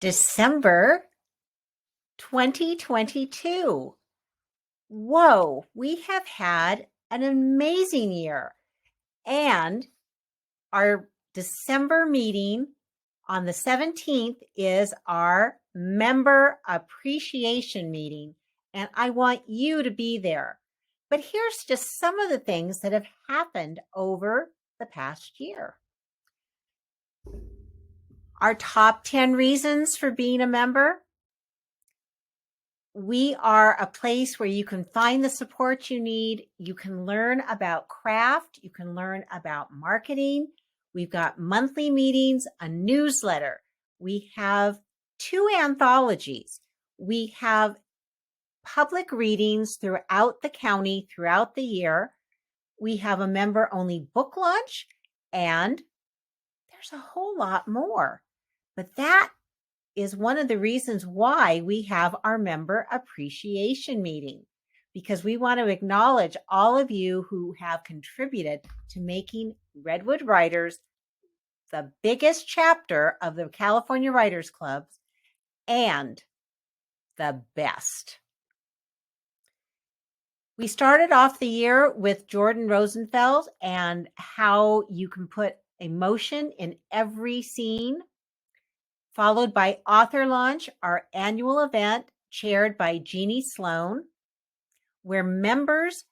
December 2022. Whoa, we have had an amazing year. And our December meeting on the 17th is our member appreciation meeting. And I want you to be there. But here's just some of the things that have happened over the past year. Our top 10 reasons for being a member. We are a place where you can find the support you need. You can learn about craft. You can learn about marketing. We've got monthly meetings, a newsletter. We have 2 anthologies. We have public readings throughout the county, throughout the year. We have a member-only book launch, and there's a whole lot more. But that is one of the reasons why we have our member appreciation meeting, because we want to acknowledge all of you who have contributed to making Redwood Writers the biggest chapter of the California Writers Club and the best. We started off the year with Jordan Rosenfeld and how you can put emotion in every scene, followed by Author Launch, our annual event chaired by Jeannie Sloan, where members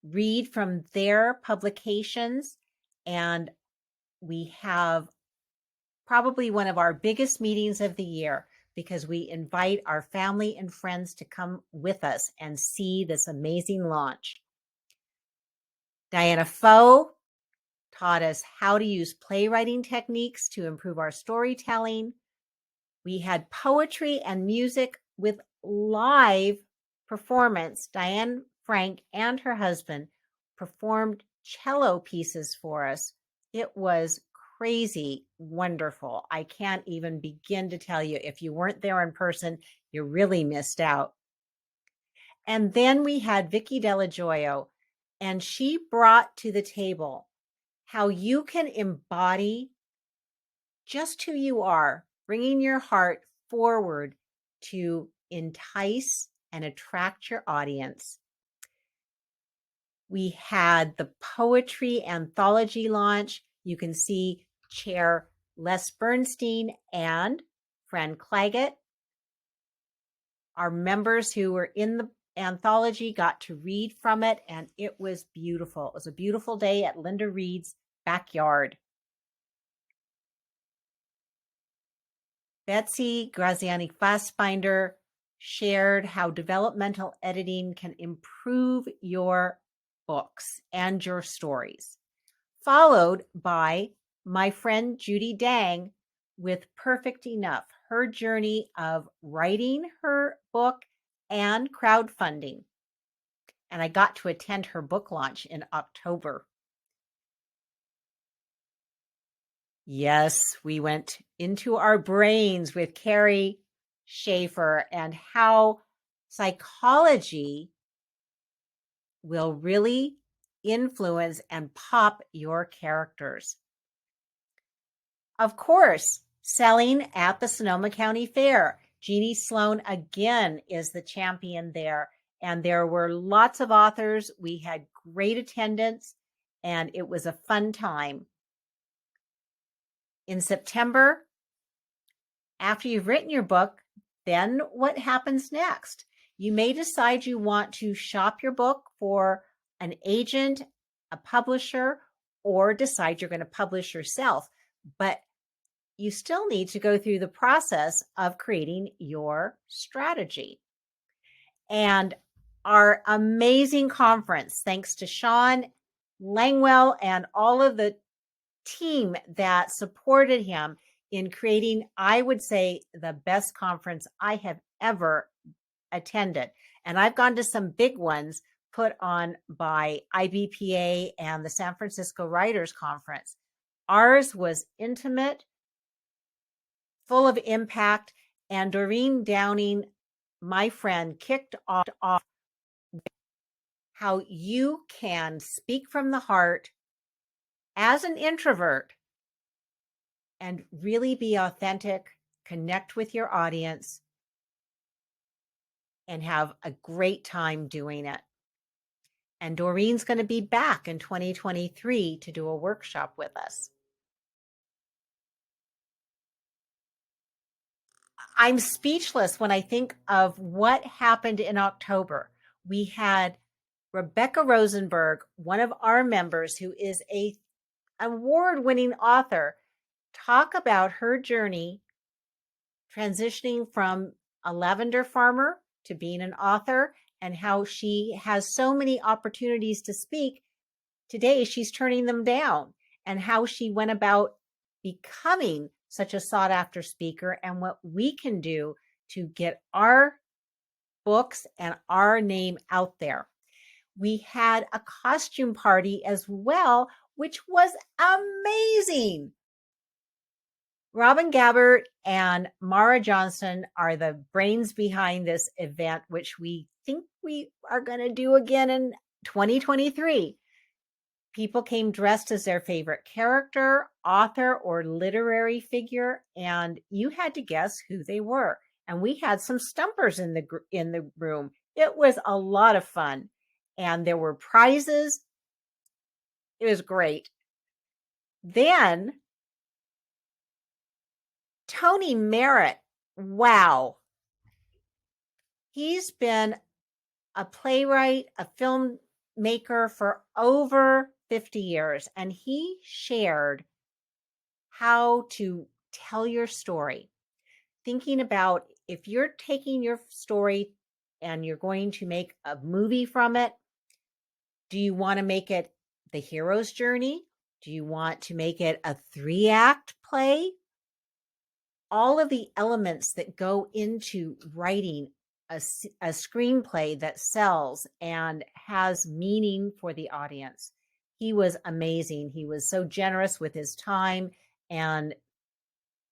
read from their publications, and we have probably one of our biggest meetings of the year because we invite our family and friends to come with us and see this amazing launch. Diana Foe taught us how to use playwriting techniques to improve our storytelling. We had poetry and music with live performance. Diane Frank and her husband performed cello pieces for us. It was crazy wonderful. I can't even begin to tell you. If you weren't there in person, you really missed out. And then we had Vicki Delajoyo, and she brought to the table how you can embody just who you are, bringing your heart forward to entice and attract your audience. We had the poetry anthology launch. You can see Chair Les Bernstein and Fran Claggett. Our members who were in the anthology got to read from it, and it was beautiful. It was a beautiful day at Linda Reed's backyard. Betsy Graziani Fassbinder shared how developmental editing can improve your books and your stories, followed by my friend Judy Dang with Perfect Enough, her journey of writing her book and crowdfunding. And I got to attend her book launch in October. Yes, we went into our brains with Carrie Schaefer and how psychology will really influence and pop your characters. Of course, selling at the Sonoma County Fair. Jeannie Sloan again is the champion there. And there were lots of authors. We had great attendance, and it was a fun time. In September, after you've written your book, then what happens next? You may decide you want to shop your book for an agent, a publisher, or decide you're going to publish yourself. But you still need to go through the process of creating your strategy. And our amazing conference, thanks to Sean Langwell and all of the team that supported him in creating, I would say, the best conference I have ever attended. And I've gone to some big ones put on by IBPA and the San Francisco Writers Conference. Ours was intimate, full of impact, and Doreen Downing, my friend, kicked off how you can speak from the heart as an introvert and really be authentic connect with your audience, and have a great time doing it. And Doreen's going to be back in 2023 to do a workshop with us. I'm speechless when I think of what happened in October. We had Rebecca Rosenberg, one of our members who is an award-winning author, talk about her journey transitioning from a lavender farmer to being an author, and how she has so many opportunities to speak. Today, she's turning them down, and how she went about becoming such a sought-after speaker, and what we can do to get our books and our name out there. We had a costume party as well, which was amazing. Robin Gabbard and Mara Johnson are the brains behind this event, which we think we are going to do again in 2023. People came dressed as their favorite character, author, or literary figure, and you had to guess who they were. And we had some stumpers in the room. It was a lot of fun, and there were prizes. It was great. Then Tony Merritt, wow. He's been a playwright, a filmmaker for over 50 years, and he shared how to tell your story. Thinking about if you're taking your story and you're going to make a movie from it, do you want to make it the hero's journey? Do you want to make it a 3-act play? All of the elements that go into writing a screenplay that sells and has meaning for the audience. He was amazing. He was so generous with his time, and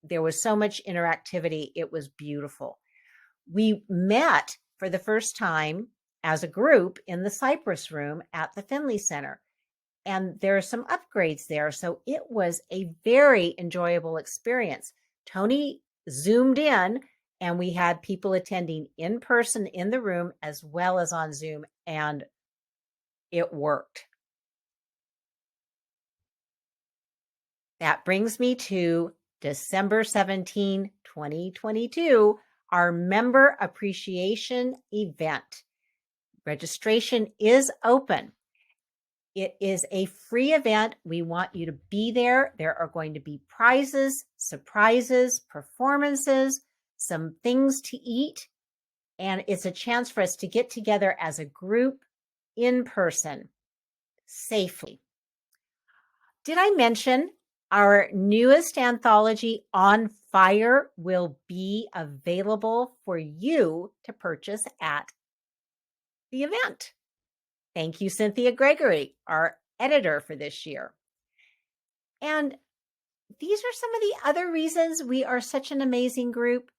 there was so much interactivity. It was beautiful. We met for the first time as a group in the Cypress Room at the Finley Center, and there are some upgrades there. So it was a very enjoyable experience. Tony zoomed in, and we had people attending in person in the room as well as on Zoom, and it worked. That brings me to December 17, 2022, our member appreciation event. Registration is open. It is a free event. We want you to be there. There are going to be prizes, surprises, performances, some things to eat, and it's a chance for us to get together as a group in person safely. Did I mention our newest anthology, On Fire, will be available for you to purchase at the event? Thank you, Cynthia Gregory, our editor for this year. And these are some of the other reasons we are such an amazing group.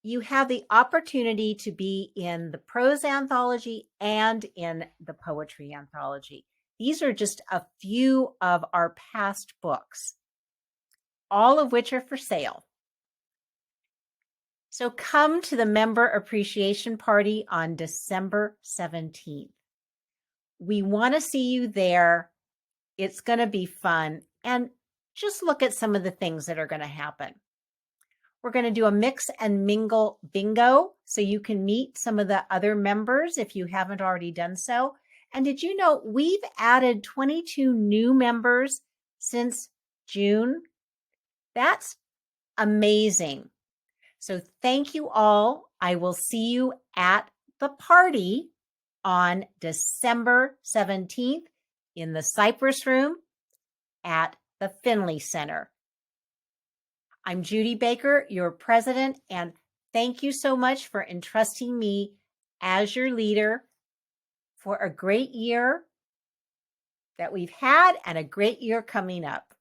You have the opportunity to be in the prose anthology and in the poetry anthology. These are just a few of our past books, all of which are for sale. So come to the member appreciation party on December 17th. We want to see you there. It's going to be fun. And just look at some of the things that are going to happen. We're going to do a mix and mingle bingo so you can meet some of the other members if you haven't already done so. And did you know we've added 22 new members since June? That's amazing. So thank you all. I will see you at the party on December 17th in the Cypress Room at the Finley Center. I'm Judy Baker, your president, and thank you so much for entrusting me as your leader for a great year that we've had and a great year coming up.